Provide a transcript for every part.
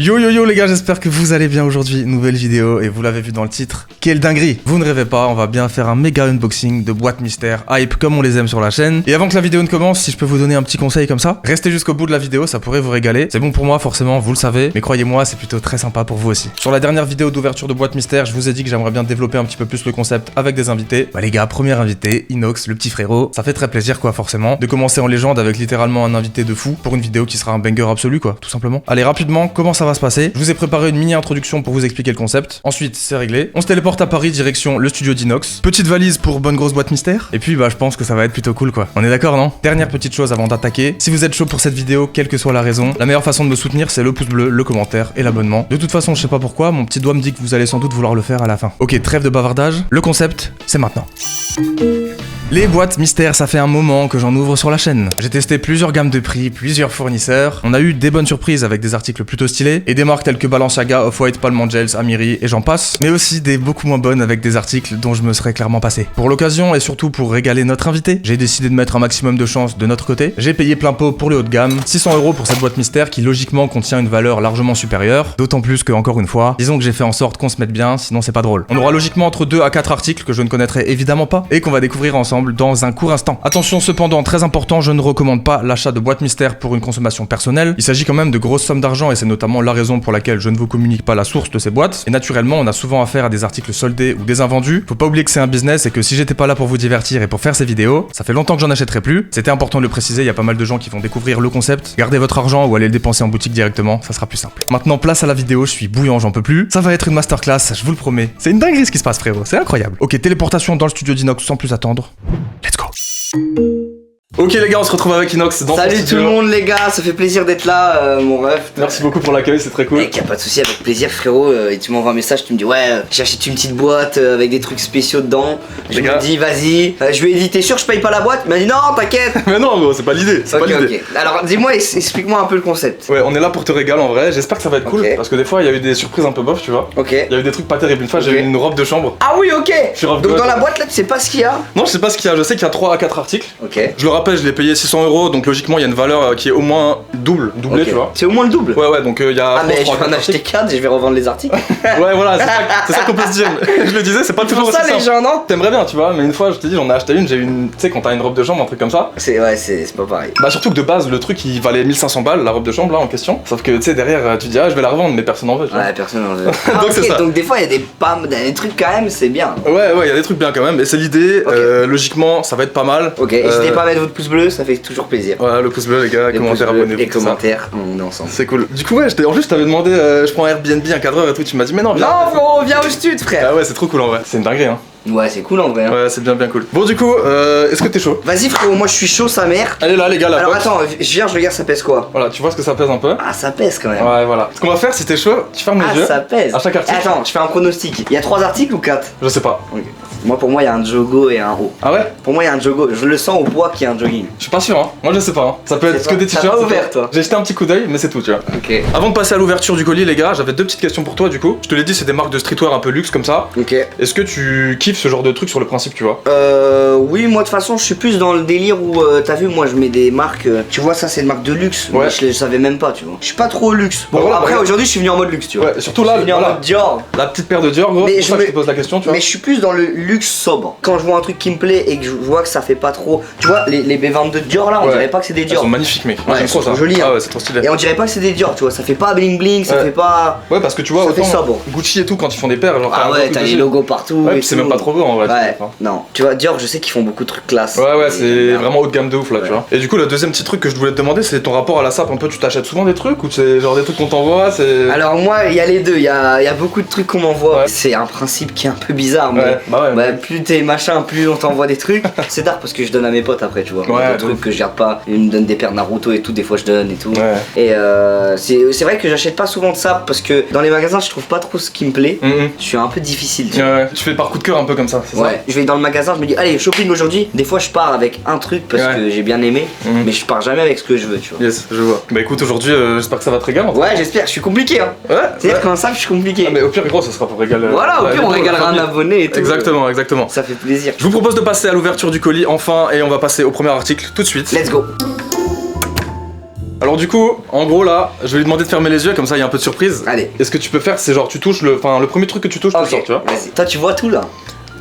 Yo yo yo les gars, j'espère que vous allez bien aujourd'hui. Nouvelle vidéo et vous l'avez vu dans le titre. Quelle dinguerie! Vous ne rêvez pas, on va bien faire un méga unboxing de boîtes mystères hype comme on les aime sur la chaîne. Et avant que la vidéo ne commence, si je peux vous donner un petit conseil comme ça, restez jusqu'au bout de la vidéo, ça pourrait vous régaler. C'est bon pour moi forcément, vous le savez, mais croyez-moi, c'est plutôt très sympa pour vous aussi. Sur la dernière vidéo d'ouverture de boîte mystère, je vous ai dit que j'aimerais bien développer un petit peu plus le concept avec des invités. Bah les gars, premier invité, Inox, le petit frérot. Ça fait très plaisir quoi forcément, de commencer en légende avec littéralement un invité de fou pour une vidéo qui sera un banger absolu quoi, tout simplement. Allez rapidement, comment ça va se passer? Je vous ai préparé une mini introduction pour vous expliquer le concept. Ensuite, c'est réglé. On se téléporte à Paris direction le studio d'Inox. Petite valise pour bonne grosse boîte mystère. Et puis bah je pense que ça va être plutôt cool quoi. On est d'accord non? Dernière petite chose avant d'attaquer. Si vous êtes chaud pour cette vidéo, quelle que soit la raison, la meilleure façon de me soutenir c'est le pouce bleu, le commentaire et l'abonnement. De toute façon, je sais pas pourquoi, mon petit doigt me dit que vous allez sans doute vouloir le faire à la fin. Ok, trêve de bavardage. Le concept, c'est maintenant. Les boîtes mystères, ça fait un moment que j'en ouvre sur la chaîne. J'ai testé plusieurs gammes de prix, plusieurs fournisseurs. On a eu des bonnes surprises avec des articles plutôt stylés et des marques telles que Balenciaga, Off-White, Palm Angels, Amiri et j'en passe. Mais aussi des beaucoup moins bonnes avec des articles dont je me serais clairement passé. Pour l'occasion et surtout pour régaler notre invité, j'ai décidé de mettre un maximum de chance de notre côté. J'ai payé plein pot pour le haut de gamme, 600 € pour cette boîte mystère qui logiquement contient une valeur largement supérieure. D'autant plus que, encore une fois, disons que j'ai fait en sorte qu'on se mette bien, sinon c'est pas drôle. On aura logiquement entre 2 à 4 articles que je ne connaîtrai évidemment pas et qu'on va découvrir ensemble dans un court instant. Attention cependant, très important, je ne recommande pas l'achat de boîtes mystères pour une consommation personnelle. Il s'agit quand même de grosses sommes d'argent et c'est notamment la raison pour laquelle je ne vous communique pas la source de ces boîtes. Et naturellement, on a souvent affaire à des articles soldés ou des invendus. Faut pas oublier que c'est un business et que si j'étais pas là pour vous divertir et pour faire ces vidéos, ça fait longtemps que j'en achèterai plus. C'était important de le préciser, il y a pas mal de gens qui vont découvrir le concept. Gardez votre argent ou allez le dépenser en boutique directement, ça sera plus simple. Maintenant, place à la vidéo, je suis bouillant, j'en peux plus. Ça va être une masterclass, je vous le promets. C'est une dinguerie ce qui se passe frérot, c'est incroyable. Ok, téléportation dans le studio d'Inox sans plus attendre. Let's go. Ok les gars, on se retrouve avec Inox dans Salut tout le monde les gars, ça fait plaisir d'être là mon ref. Merci beaucoup pour l'accueil, c'est très cool. Mec, y'a pas de souci, avec plaisir frérot. Et tu m'envoies un message, tu me dis ouais, j'achète une petite boîte avec des trucs spéciaux dedans. Je me dis vas-y, je lui ai dit t'es sûr je paye pas la boîte? Il m'a dit non t'inquiète. Mais non gros, c'est pas l'idée, c'est pas l'idée. Alors dis-moi, explique-moi un peu le concept. Ouais, on est là pour te régaler en vrai, j'espère que ça va être cool. Parce que des fois il y a eu des surprises un peu bof tu vois. Ok. Il y a eu des trucs pas terribles, une fois j'ai eu une robe de chambre. Ah oui ok. Donc dans la boîte là tu sais pas ce qu'il y a? Non je sais pas ce qu'il y a, je sais qu'il y a 3 à 4 articles. Ok. Je le rappelle, je l'ai payé 600 €, donc logiquement il y a une valeur qui est au moins doublée tu vois. C'est au moins le double? Ouais donc il y a... Ah mais je vais en acheter 4 et je vais revendre les articles. Ouais voilà, c'est ça qu'on peut se dire. Je le disais, c'est pas toujours ça les gens non? T'aimerais bien tu vois, mais une fois je te dis j'en ai acheté une, j'ai eu une... Tu sais quand t'as une robe de chambre, un truc comme ça. C'est pas pareil. Bah surtout que de base le truc il valait 1500 balles, la robe de chambre là en question. Sauf que tu sais derrière tu dis ah je vais la revendre mais personne en veut. Ouais personne en veut. Donc c'est ça. Donc des fois il y a des trucs quand même, c'est bien. Ouais il y a des trucs bien quand même et c'est l'idée. Logiquement ça va être pas mal. Ok, n'hésitez pas à mettre votre pouce bleu, ça fait toujours plaisir. Voilà le pouce bleu les gars, commentaires, abonnez-vous. Les commentaires, on est ensemble. C'est cool. Du coup ouais, en plus je t'avais demandé je prends un Airbnb, un cadreur et tout, tu m'as dit mais non viens. Non gros, viens au stud frère. Ah ouais c'est trop cool en vrai, c'est une dinguerie hein. Ouais c'est cool en vrai hein. Ouais c'est bien cool. Bon du coup est-ce que t'es chaud? Vas-y frérot, moi je suis chaud sa mère. Allez là les gars la Alors box. attends, je regarde ça pèse quoi? Voilà tu vois ce que ça pèse un peu. Ah ça pèse quand même. Ouais voilà. Ce qu'on va faire si t'es chaud, tu fermes les yeux. Ah ça pèse. À chaque article. Attends, je fais un pronostic. Il y a 3 articles ou 4? Je sais pas. Ok. Moi pour moi il y a un jogo et un haut. Ah ouais? Pour moi il y a un jogo, je le sens au poids qu'il y a un jogging. Je suis pas sûr hein. Moi je sais pas hein. Ça peut être que des t-shirts. T'as pas ouvert toi? J'ai jeté un petit coup d'œil mais c'est tout tu vois. Ok. Avant de passer à l'ouverture du colis les gars, j'avais 2 petites questions pour toi du coup. Je te l'ai dit c'est des marques de streetwear un peu luxe comme ça. Ok. Est-ce que tu kiffes ce genre de truc sur le principe tu vois? Oui moi de toute façon je suis plus dans le délire où t'as vu moi je mets des marques, tu vois ça c'est une marque de luxe. Ouais. Mais je le savais même pas tu vois. Je suis pas trop luxe. Bon Bah voilà, après bah, aujourd'hui je suis venu en mode luxe tu vois. Ouais surtout là, Je suis venu en mode Dior. la petite paire de Dior gros, Mais c'est pour ça que je je te pose la question tu vois. Mais je suis plus dans le luxe sobre. Quand je vois un truc qui me plaît et que je vois que ça fait pas trop. Tu vois les B22 de Dior là on dirait pas que c'est des Elles Dior. sont magnifiques mec, moi Ouais, j'aime trop ça. joli, hein. Ah ouais c'est trop stylé. Et on dirait pas que c'est des Dior tu vois, ça fait pas bling bling, ça fait pas. Ouais parce que tu vois ça fait autant sobre. Gucci et tout quand ils font des paires genre Ah ouais t'as les logos partout. Ouais et puis c'est tout. même pas trop beau en vrai. Ouais non. Tu vois Dior je sais qu'ils font beaucoup de trucs classe. Ouais c'est vraiment haut de gamme de ouf là Ouais. tu vois. Et du coup le deuxième petit truc que je voulais te demander c'est ton rapport à la sape un peu, tu t'achètes souvent des trucs ou c'est genre des trucs qu'on t'envoie c'est... Alors moi il y a les deux, il y a beaucoup de trucs qu'on m'envoie. Ouais. C'est un principe qui est un peu bizarre mais Ouais, bah ouais. plus t'es machin, plus on t'envoie des trucs. C'est tard parce que je donne à mes potes après tu vois. Ouais, des trucs que je garde pas, ils me donnent des paires Naruto et tout, des fois je donne et tout. Ouais. Et c'est vrai que j'achète pas souvent de ça parce que dans les magasins je trouve pas trop ce qui me plaît. Je suis un peu difficile tu vois. Ouais, tu fais par coup de cœur un peu comme ça, c'est Ouais, je vais dans le magasin, je me dis allez shopping aujourd'hui. Des fois je pars avec un truc parce que j'ai bien aimé, mais je pars jamais avec ce que je veux tu vois. Yes, je vois. Bah écoute aujourd'hui j'espère que ça va te régaler. Ouais j'espère, je suis compliqué hein. Ouais. C'est-à-dire qu'en simple je suis compliqué. Ah mais au pire gros ça sera pour régaler. Voilà, au pire on régalera un abonné et tout. Exactement. Ça fait plaisir. Je vous propose de passer à l'ouverture du colis enfin et on va passer au premier article tout de suite. Let's go. Alors du coup, en gros là, je vais lui demander de fermer les yeux, comme ça il y a un peu de surprise. Allez. Et ce que tu peux faire, c'est genre tu touches le premier truc que tu touches, tu le Ok, sors, tu vois. vas-y. Toi, tu vois tout là?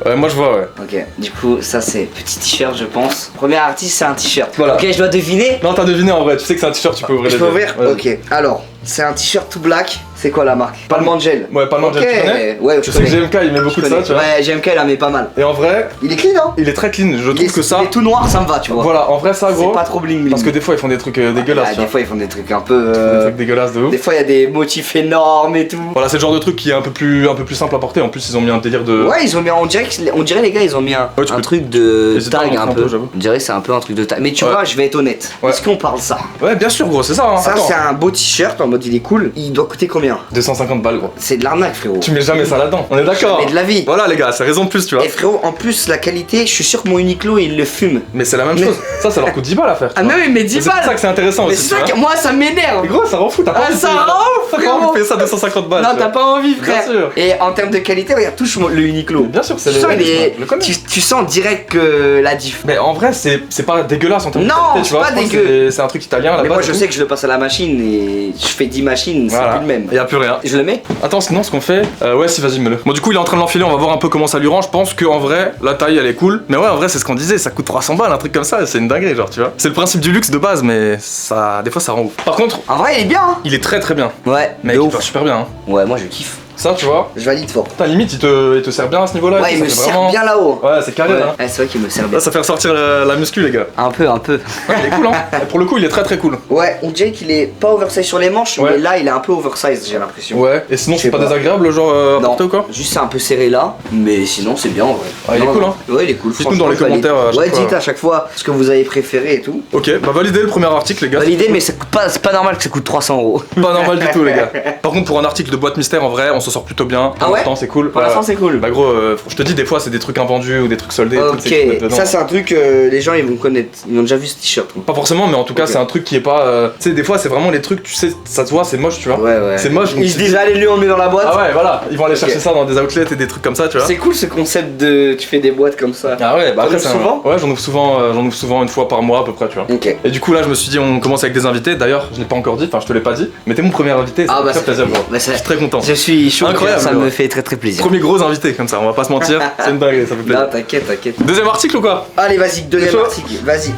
Ouais, moi je vois, ouais. Ok, du coup, ça c'est petit t-shirt, je pense. Premier artiste, c'est un t-shirt. Voilà. Ok, je dois deviner. Non, t'as deviné en vrai, tu sais que c'est un t-shirt, tu peux ouvrir Je les peux yeux. ouvrir? Ouais. Ok, alors, c'est un t-shirt tout black. C'est quoi la marque? Palm Angel. Ouais, Palm Angel, Ok, tu connais? ouais, Je sais que GMK il met beaucoup de ça, tu vois. Ouais, GMK il en met pas mal. Et en vrai, Il est clean, hein? il est très clean, je trouve que ça. Il est tout noir, ça me va, tu vois. Voilà, en vrai, ça, gros. C'est pas trop bling bling. Parce que des fois ils font des trucs dégueulasses, Ah, tu des vois. fois, ils font des trucs un peu. Des trucs dégueulasses de ouf. Des fois, il y a des motifs énormes et tout. Voilà, c'est le genre de truc qui est un peu plus simple à porter. En plus, ils ont mis un délire de. Ouais, ils ont mis. On dirait les gars, ils ont mis un, Ouais, tu un peux- truc de N'hésite pas à tag montrer un un peu. peu, j'avoue. On dirait que c'est un peu un truc de tag. Mais tu Ouais. vois, je vais être honnête. Ouais. Est-ce qu'on parle ça? Ouais, bien sûr, gros, c'est ça. Hein. Ça, Attends. c'est un beau t-shirt en mode il est cool. Il doit coûter combien? 250 balles, gros. C'est de l'arnaque, frérot. Tu mets jamais ça là-dedans. On est d'accord. Mais de la vie. Voilà, les gars, c'est raison de plus, tu vois. Et frérot, en plus, la qualité, je suis sûr que mon Uniqlo, il le fume. Mais c'est la même Mais- chose. Ça leur coûte 10 balles à faire. tu Ah, vois. mais oui, mais Et 10 c'est pour ça balles! que c'est intéressant Mais aussi. c'est tu ça vois. que moi, ça m'énerve! Mais gros, ça rend fou, t'as pas Ah, envie de ça payer- rend ouf, T'as pas frérot. envie de payer ça 250 balles. Non, tu t'as vois. pas envie, Bien frère! sûr. Et en termes de qualité, regarde, touche le Uniqlo. Bien sûr, c'est Tu sens, le connais. tu sens direct que la diff. Mais en vrai, c'est pas dégueulasse en termes de Non, qualité, tu c'est vois. pas Je pense que dégueu. c'est un truc italien là-bas. Mais moi, et je tout. sais que je le passe à la machine et je fais 10 machines, c'est Voilà. plus le même. Y a plus rien. Je le mets? Attends, sinon ce qu'on fait. Ouais, si, vas-y, mets-le. Bon, du coup, il est en train de l'enfiler, on va voir un peu comment ça lui rend. Je pense qu'en vrai, la taille elle est cool. Mais ouais, en vrai, c'est ce qu'on disait, ça coûte 300 balles, un truc comme ça, c'est une dinguerie, genre, tu vois. C'est le principe du luxe de base, mais ça, des fois, ça rend ouf. Par contre, En vrai, il est bien, hein? il est très très bien. Ouais, Mec, de il ouf. va super bien. Hein. Ouais, moi, je kiffe. Ça, tu vois. Je valide fort. Putain, limite, il te sert bien à ce niveau-là. et Ouais, tout, il ça me fait sert vraiment- bien là-haut. Ouais, c'est carré, Ouais, hein. c'est vrai qu'il me sert bien. Là, ça fait ressortir la muscu, les gars. Un peu, un peu. Ouais, il est cool, hein. Et pour le coup, il est très très cool. Ouais, on dirait qu'il est pas oversize sur les manches, Ouais. mais là, il est un peu oversize, j'ai l'impression. Ouais, et sinon, Je c'est sais pas pas. désagréable, genre, à Non, porter ou quoi. juste c'est un peu serré là, mais sinon c'est bien en vrai. Ah, il est Non, cool, non. hein. Ouais, il est cool. Dites-nous dans les franchement, je valide. commentaires, à chaque Ouais, fois. dites à chaque fois ce que vous avez préféré et tout. Ok, bah validez le premier article, les gars. Validé, mais ça coûte pas, c'est pas normal que ça coûte 300 €. Pas normal du tout, les gars. Par contre, pour un article de boîte mystère, en vrai, on s'en sort plutôt bien. Ah ouais Pour l'instant, c'est cool. Pour l'instant, c'est cool. Bah, gros, je te dis, des fois, c'est des trucs invendus ou des trucs soldés. et tout, tu sais, qu'ils mettent Ok, dedans. ça c'est un truc, les gens ils vont connaître. Ils ont déjà vu ce t-shirt. Pas forcément, mais en tout cas, Ok. c'est un truc qui est pas. Tu sais, des fois, c'est vraiment les trucs, tu sais, ça se voit, c'est moche, tu vois. Ouais, ouais. C'est moche, donc Ils tu se te disent, allez, lui on le met dans la boîte. Ah ouais, voilà, ils vont aller Ok. chercher ça dans des outlets et des trucs comme ça, tu vois. C'est cool ce concept de. Tu fais des boîtes comme ça. Ah ouais, bah T'en après, ouvres c'est un- souvent Ouais, j'en ouvre souvent une fois par mois à peu près, tu vois. Ok. Et du coup, là, je me suis dit, on commence avec des invités. D'ailleurs, je l'ai pas encore dit, enfin, je te l'ai pas dit, mais t'es mon premier invité, ça Ah me bah fait ça plaisir, fait- gros. bah, ça- Je suis très content. Je suis chaud, Incroyable, ça ouais. me fait très très plaisir. Premier gros invité comme ça, on va pas se mentir, c'est une dinguerie, ça fait plaisir. Non, t'inquiète, t'inquiète. Deuxième article ou quoi? Allez, vas-y, deuxième chaud article, vas-y.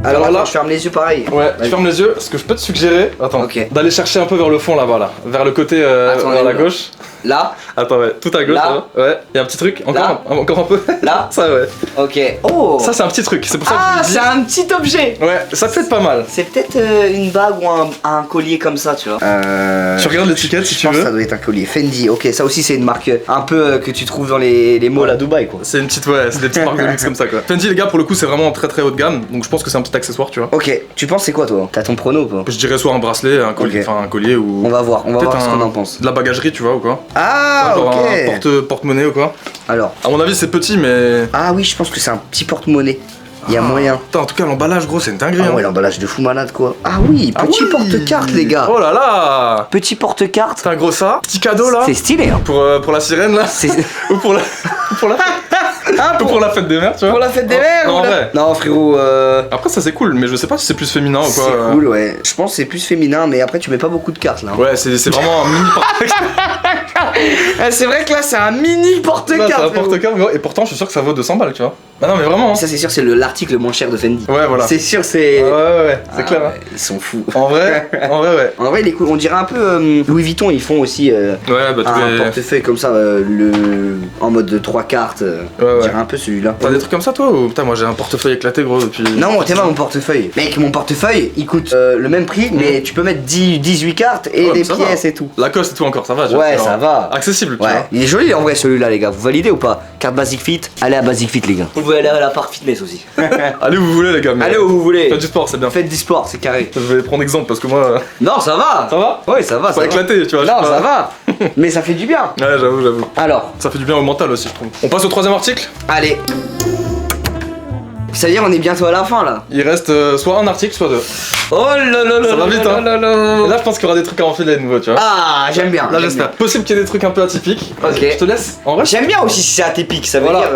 Alors Alors là- là, je ferme les yeux pareil. Ouais, tu Vas-y. fermes les yeux. Ce que je peux te suggérer, attends, Ok. d'aller chercher un peu vers le fond là-bas, là, vers le côté, Attends, vers où, la là gauche. Là, Attends, ouais, tout à gauche, Là. là. Ouais, y a un petit truc, Là. encore un peu. là, Ça, ouais. ok. Oh Ça, c'est un petit truc, c'est pour ça que Ah, je c'est lui un petit objet. dis. Ouais, ça peut être pas mal. C'est peut-être une bague ou un collier comme ça, tu vois. Tu regardes l'étiquette si Je tu pense que veux. ça doit être un collier. Fendi, ok, ça aussi c'est une marque un peu que tu trouves dans les malls à Dubaï quoi. C'est une petite, ouais, c'est des petites marques de luxe comme ça, quoi. Fendi, les gars, pour le coup, c'est vraiment très très haut de gamme, donc je pense que c'est un petit accessoire, tu vois. Ok, tu penses c'est quoi toi? T'as ton prono ou pas? Je dirais soit un bracelet, un collier, Ok. enfin un collier ou. On va voir peut-être ce qu'on en pense. de la bagagerie, tu vois, ou quoi. Ah, Genre un ok. porte-monnaie ou quoi. Alors, À mon avis, c'est petit, mais. ah oui, je pense que c'est un petit porte-monnaie. Il y a moyen. Putain, en tout cas, l'emballage, gros, c'est une dinguerie. Ah hein. ouais, l'emballage de fou malade quoi. Ah oui, Ah petit oui. porte-carte les gars. Oh là là. Petit porte-carte. C'est un gros ça. Petit cadeau là. C'est stylé hein. Pour la sirène là. C'est Ou pour la. pour la. Ou pour la fête des mères, tu vois. pour la fête des mères Non, ou en la- vrai. Non frérot, Après, ça c'est cool, mais je sais pas si c'est plus féminin ou c'est quoi. cool ouais. Je pense que c'est plus féminin mais après tu mets pas beaucoup de cartes là. hein. Ouais, c'est vraiment un mini porte-carte. C'est vrai que là c'est un mini C'est porte-carte. un frérot. porte-carte, gros, et pourtant, je suis sûr que ça vaut 200 balles, tu vois. Bah non, mais vraiment. Hein. Ça c'est sûr c'est l'article le moins cher de Fendi. Ouais, voilà. C'est sûr c'est. Ouais, c'est Ah, clair. Hein. ouais, ils sont fous. En vrai, ouais. En vrai il est cool. On dirait un peu Louis Vuitton ils font aussi Ouais, bah tu un les. portefeuille comme ça en mode de 3 cartes. Ouais, On ouais. dirait un peu celui-là. T'as des trucs comme ça, toi ou... Putain, moi j'ai un portefeuille éclaté, gros, depuis. Non, moi, t'es pas mon portefeuille. Mec, mon portefeuille, il coûte le même prix, mais tu peux mettre 18 cartes et Ouais, mais des ça pièces va. et tout. Lacoste et tout encore, ça va, tu vois, Ouais, c'est ça genre va. Accessible, tu Ouais, vois. il est joli en vrai celui-là, les gars. Vous validez ou pas? Carte Basic Fit, allez à Basic Fit, les gars. Vous pouvez aller à la Parc Fitness aussi. Allez où vous voulez, les gars. Mais... Allez où vous voulez. Faites du sport, c'est bien. Faites du sport, c'est carré. Je vais prendre exemple parce que moi. Non, ça va. Ça va? Ouais, ça va. Pas Ça va. éclaté, tu vois. je Non, suis ça pas- va. Mais ça fait du bien. Ouais, j'avoue. Alors, Ça fait du bien au mental aussi, je trouve. On passe au troisième article. allez. Ça veut dire on est bientôt à la fin là. Il reste soit un article, soit deux. Oh là là là. Ça va vite, hein. Et là, je pense qu'il y aura des trucs à enfiler de nouveau, tu vois. Ah, j'aime bien. Là, j'espère. Possible qu'il y ait des trucs un peu atypiques. Ok. Je te laisse. En vrai, J'aime bien aussi si c'est atypique, ça veut Voilà. dire.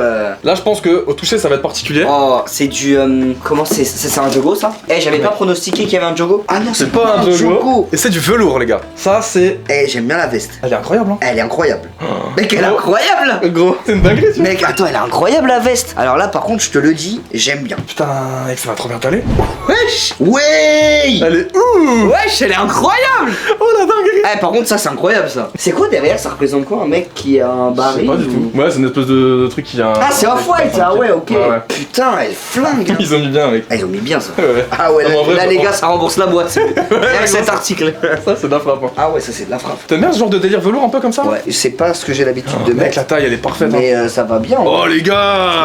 là, je pense que au toucher, ça va être particulier. Oh, c'est du. Comment c'est un Jogo ça? Eh, j'avais pas pronostiqué qu'il y avait un Jogo. Ah non, C'est pas un Jogo. Et c'est du velours, les gars. Ça, c'est. Eh, j'aime bien la veste. Elle est incroyable, hein. Elle est incroyable. Mec, elle est Gros. incroyable. Gros, c'est une dinguerie, tu vois. Mec, attends, elle est incroyable la veste. Alors là, par contre, je te le dis, j'aime bien. Putain, mec, ça va trop bien t'aller. Wesh. Ouais. Elle est ouh. Wesh, elle est incroyable. Oh la dinguerie. Eh, par contre, ça, c'est incroyable ça. C'est quoi derrière? Ça représente quoi? Un mec qui a un Je sais baril pas du ou- tout. Ouais, c'est une espèce de truc qui a. Ah, c'est Off-White, ah ouais, ok. Ouais, ouais. Putain, elle flingue. Ils ont mis bien, mec. Ah, ils ont mis bien ça. Ouais. Ah ouais, Non, là, en vrai, là, ça- les gars, ça rembourse la boîte. Rien que cet ça- article. Ça, c'est de la frappe. Hein. Ah ouais, ça c'est de la frappe. T'aimes bien ce genre de délire velours un peu comme ça? Ouais, c'est pas ce que j'ai l'habitude Oh, de mec, mettre. la taille, elle est parfaite. Hein. Mais ça va bien. Oh les gars,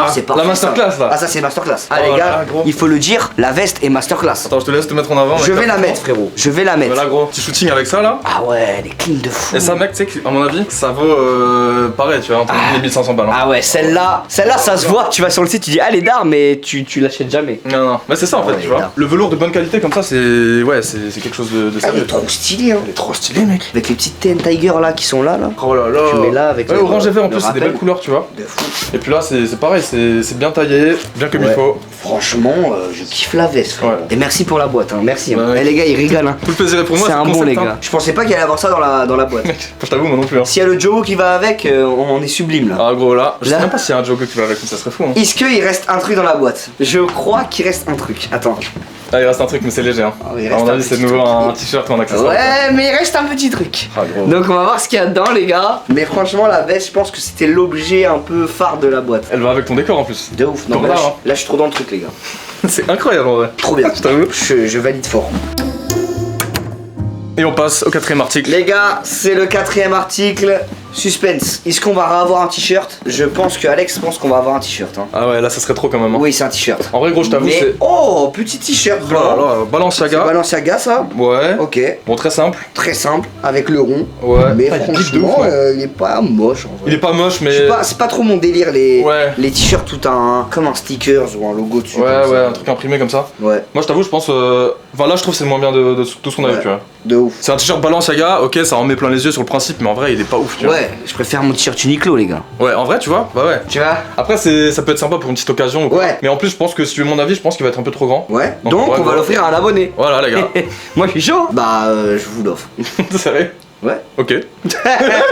Non, c'est parfait, la masterclass ça. là. Ah, ça c'est masterclass. Ah, Oh les là gars, là, gros. il faut le dire, la veste est masterclass. Attends, je te laisse te mettre en avant. Je avec vais la mettre, frérot. Je vais la mettre. Voilà, gros, petit shooting avec ça là. Ah ouais, elle est clean de fou. Et ça, mec, tu sais qu'à mon avis, ça vaut pareil, tu vois, entre 1000 et 1500 balles. Hein. Ah ouais, celle-là, ça se voit. Tu vas sur le site, tu dis ah, elle est d'art, mais tu l'achètes jamais. Non, non, mais c'est ça en fait, Ouais, tu vois. là. Le velours de bonne qualité comme ça, c'est. Ouais, c'est quelque chose de Elle sérieux. est trop stylée, hein. Elle est trop stylée, mec. Avec les petites TN Tiger là qui sont là. Oh là là. Tu mets là avec Ouais, le- orange et vert en le plus, c'est des rappel. belles couleurs, tu vois. De fou. Et puis là, c'est pareil, c'est bien taillé, bien comme il Ouais. faut. Franchement, je kiffe la veste, frère. Ouais. Et merci pour la boîte, hein. Merci. Bah, Hein. ouais. Eh, les gars, ils rigolent. Hein. Tout le plaisir est pour moi, C'est le un bon, concept, les hein. gars. Je pensais pas qu'il allait avoir ça dans la boîte. Mec, je t'avoue, moi non plus. Hein. S'il y a le Joe qui va avec, on est sublime là. Ah, gros, là, je sais Là. même pas s'il y a un Jogo qui va avec, mais ça serait fou. Hein. Est-ce qu'il reste un truc dans la boîte? Je crois qu'il reste un truc. Attends. Ah, il reste un truc, mais c'est léger. Hein. Ah oui, il À reste mon un avis, c'est de petit nouveau truc. un t-shirt ou un accessoire. Ouais, mais il reste un petit truc. Ah, gros. Donc on va voir ce qu'il y a dedans, les gars. Mais franchement, la veste, je pense que c'était l'objet un peu phare de la boîte. Elle va avec ton décor en plus. De ouf. Non, Comme mais là, d'hab, je- là, je suis trop dans le truc, les gars. C'est incroyable en vrai. Trop bien. Je t'avoue. Je valide fort. Et on passe au quatrième article. Les gars, c'est le quatrième article. Suspense. Est-ce qu'on va avoir un t-shirt? Je pense que Alex pense qu'on va avoir un t-shirt. Hein. Ah ouais, là ça serait trop quand même. Hein. Oui, c'est un t-shirt. En vrai, gros, je t'avoue, Mais c'est. oh, petit t-shirt Oh là blanc. là, C'est Balenciaga. Balenciaga, ça. Ouais. Ok. Bon, très simple. Très simple, avec le rond. Ouais. Mais Ah, il kiffe de franchement, ouf, ouais. il est pas moche en vrai. Il est pas moche, mais. C'est pas trop mon délire les, Ouais. les t-shirts tout comme un stickers ou un logo dessus. Ouais, comme ouais, ça. un truc imprimé comme ça. Ouais, Moi, je t'avoue, je pense. Enfin, là, je trouve que c'est le moins bien de tout ce qu'on a vu, Ouais. tu vois. de ouf. C'est un t-shirt Balenciaga, ok, ça en met plein les yeux sur le principe, mais en vrai, il est pas ouf, tu vois. Ouais, je préfère mon t-shirt Uniqlo, les gars. Ouais, en vrai, tu vois, bah ouais. Tu vois? Après, ça peut être sympa pour une petite occasion ou quoi. Ouais. Mais en plus, je pense que si tu veux mon avis, je pense qu'il va être un peu trop grand. Ouais. Donc, Donc, ouais, on va ouais. l'offrir à un abonné. Voilà, les gars. Moi, je suis chaud. Bah, je vous l'offre. T'es sérieux? Ouais. Ok.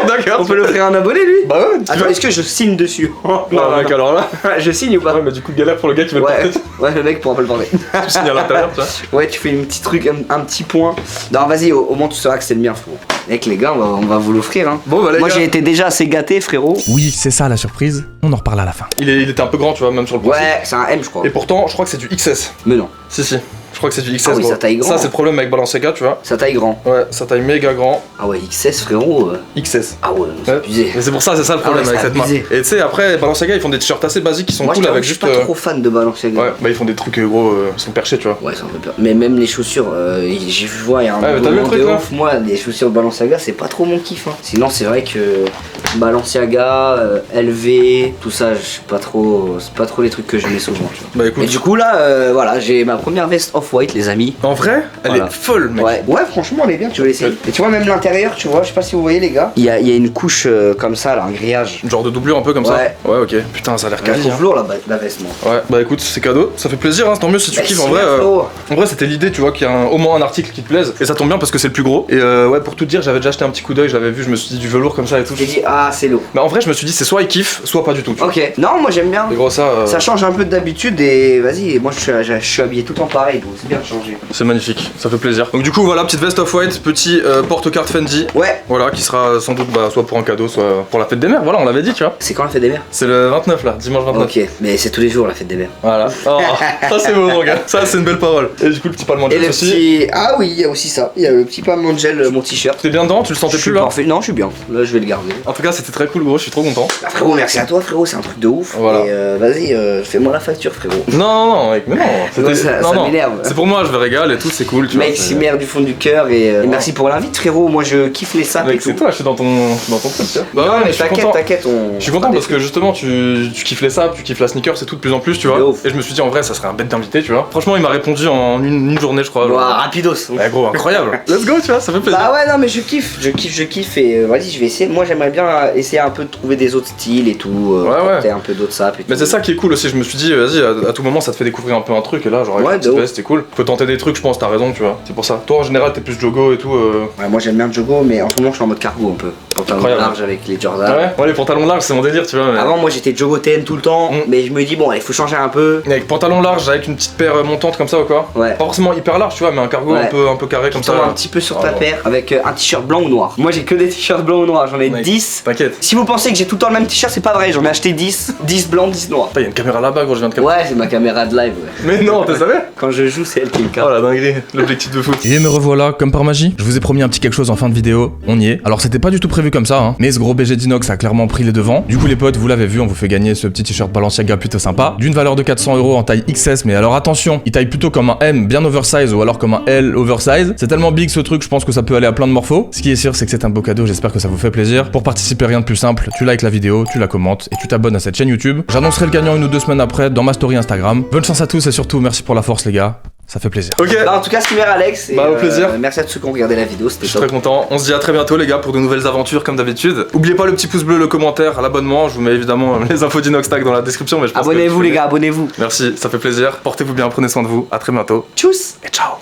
D'accord. On peut l'offrir à un abonné, lui. Bah ouais, tu Attends, vois. est-ce que je signe dessus? Non, mec, alors là. Je signe ou pas? Ouais, mais du coup, galère pour le gars qui veut le Ouais, porter. ouais, le mec pourra pas le porter. Tu signes à l'intérieur, tu vois. Ouais, tu fais une petite truc, un petit point. Non, vas-y, au moins tu sauras que c'est le mien, frérot. Mec, les gars, on va vous l'offrir. Hein. Bon, bah, les Moi, gars. j'ai été déjà assez gâté, frérot. Oui, c'est ça la surprise. On en reparle à la fin. Il était un peu grand, tu vois, même sur le principe. Ouais, c'est un M, je crois. Et pourtant, je crois que c'est du XS. Mais non, Si, si. Je crois que c'est du XS. Ah oui, gros. ça taille grand. Ça, c'est le problème avec Balenciaga, tu vois. ça taille grand. Ouais, ça taille méga grand. Ah ouais, XS, frérot. XS. Ah ouais, c'est Ouais. abusé. Mais c'est pour ça, c'est ça le problème Ah ouais, avec c'est cette marque. abusé. Et tu sais, après, Balenciaga, ils font des t-shirts assez basiques qui sont Moi, cool je t'avoue avec que je juste. suis pas trop fan de Balenciaga. Ouais, bah ils font des trucs gros, ils sont perchés, tu vois. Ouais, c'est un peu peur. Mais même les chaussures, j'ai vu voir, il y a un Ouais, mais t'as vu le moment truc, de là ouf. Moi, les chaussures Balenciaga, c'est pas trop mon kiff. Hein. Sinon, c'est vrai que Balenciaga, LV, tout ça, c'est pas trop les trucs que je mets souvent. Tu vois. Bah écoute. Et du coup, là, voilà, j'ai ma première veste off-white, les amis. En vrai, elle Voilà. est folle, mec. Ouais, franchement, elle est bien, tu veux l'essayer. Et tu vois, même l'intérieur, tu vois, je sais pas si vous voyez, les gars. Il y a une couche comme ça, là, un grillage. Genre de doublure un peu comme Ouais. ça. Ouais, ok. Putain, ça a l'air Je la quali. trouve lourd, la veste, moi. Ouais, bah écoute, c'est cadeau. Ça fait plaisir, hein, tant mieux si tu kiffes. En vrai, en vrai, c'était l'idée, tu vois, qu'il y a au moins un article qui te plaise. Et ça tombe bien parce que c'est le plus gros. Et ouais, pour tout te dire, j'avais déjà acheté un petit coup d'œil, je l'avais vu, je me suis dit du velours comme ça et tout. J'ai dit, ah, c'est lourd. Mais en vrai, je me suis dit, c'est soit il kiffe, soit pas du tout. Tu vois. Ok, non, moi j'aime bien. Et gros, ça, Ça change un peu d'habitude et vas-y, moi je suis habillé tout en pareil, donc c'est bien de changer. c'est magnifique, ça fait plaisir. Donc, du coup, voilà, petite veste off-white, petit porte-carte Fendi. Ouais, Voilà, qui sera sans doute bah, soit pour un cadeau, soit pour la fête des mères. Voilà, on l'avait dit, tu vois. c'est quand la fête des mères? C'est le 29 là, dimanche 29. Ok, mais c'est tous les jours la fête des mères. Voilà. Oh, ça c'est beau, mon gars. Ça c'est une belle parole. Et du coup, le petit palme Et de le aussi. petit. Ah oui, il y a aussi ça. Il y a le petit pain de gel, mon t-shirt. T'es bien dedans, tu le sentais Je suis plus là parfait. Non, je suis bien. Là, je vais le garder. En tout cas, c'était très cool, gros, je suis trop content. Bah, frérot, merci à toi, frérot, c'est un truc de ouf. Voilà. Et vas-y, fais-moi la facture, frérot. Non, non, non, mec, mais non. Ouais, ça non, non. m'énerve. C'est pour moi, je me régale et tout, c'est cool. Tu vois, Maximaire du fond du cœur et merci pour l'invite, frérot. Moi, je kiffe les sapes. Mec, c'est toi, je suis dans ton truc, tu vois. Bah non, ouais, mais t'inquiète, Je suis content parce que justement, tu kiffes les sapes, tu kiffes la sneaker, c'est tout de plus en plus, tu vois. Et je me suis dit, en vrai, ça serait un bête d'invité, tu vois. Franchement, il m'a répondu en une journée, je crois. Rapidos. Ouais, gros, incroyable. Let's go, tu vois, ça fait plaisir. Bah ouais, non, mais je kiffe et vas-y, je vais essayer. Moi, j'aimerais bien essayer un peu de trouver des autres styles et tout. Un peu d'autres sapes et tout. Mais c'est ça qui est cool aussi, je me suis dit, vas-y, à tout moment, ça te fait découvrir un peu un truc et là, genre, avec la petite c'était cool. Faut tenter des trucs, je pense, t'as raison, tu vois. C'est pour ça. Toi, en général, t'es plus jogo et tout. Ouais, moi, j'aime bien le jogo, mais en ce moment, je suis en mode cargo un peu. Pantalon large avec les Jordan. Ouais, les pantalons larges, c'est mon délire, tu vois. Mais... Avant, moi, j'étais jogo TN tout le temps, mais je me dis, bon, il faut changer un peu. Avec pantalon large, avec une petite paire montante comme ça ou quoi. Ouais. Pas forcément hyper large, tu vois, mais un cargo un peu carré comme ça. Un petit peu sur ta paire avec un t-shirt blanc ou noir. Moi, j'ai que des t-shirts blancs ou noirs, j'en ai 10. T'inquiète. Si vous pensez que j'ai tout le temps le même t-shirt, c'est pas vrai, j'en ai acheté 10. 10 blancs, 10 noirs. Y'a une caméra là-bas, gros, je viens de capter. Ouais, c'est ma caméra de live, ouais. Mais non, t'es savais? Quand je joue, c'est elle qui me capte. Oh la dinguerie, l'objectif de foot. Et me revoilà, comme par magie. Je vous ai promis un petit quelque chose en fin de vidéo, on y est. Alors c'était pas du tout prévu comme ça, hein, mais ce gros BG d'Inox a clairement pris les devants. Du coup les potes, vous l'avez vu, on vous fait gagner ce petit t-shirt Balenciaga plutôt sympa, d'une valeur de 400 € en taille XS, mais alors attention, il taille plutôt comme un M bien oversize ou alors comme un L oversize. C'est tellement big ce truc, je pense que ça peut aller à plein de morphos. Ce qui est sûr, c'est que c'est un beau cadeau, j'espère que ça vous fait plaisir. Pour participer, rien de plus simple, tu likes la vidéo, tu la commentes et tu t'abonnes à cette chaîne YouTube. J'annoncerai le gagnant 1 ou 2 semaines après dans ma story Instagram. Bonne chance à tous et surtout merci pour la force les gars. Ça fait plaisir. Ok. Bah, en tout cas, Skimmer Alex. Bah, au plaisir. Merci à tous ceux qui ont regardé la vidéo, c'était top. Je suis très content. On se dit à très bientôt, les gars, pour de nouvelles aventures comme d'habitude. Oubliez pas le petit pouce bleu, le commentaire, l'abonnement. Je vous mets évidemment les infos d'Inox Tag dans la description. Mais je pense abonnez-vous, les gars, abonnez-vous. Merci, ça fait plaisir. Portez-vous bien, prenez soin de vous. À très bientôt. Tchuss et ciao.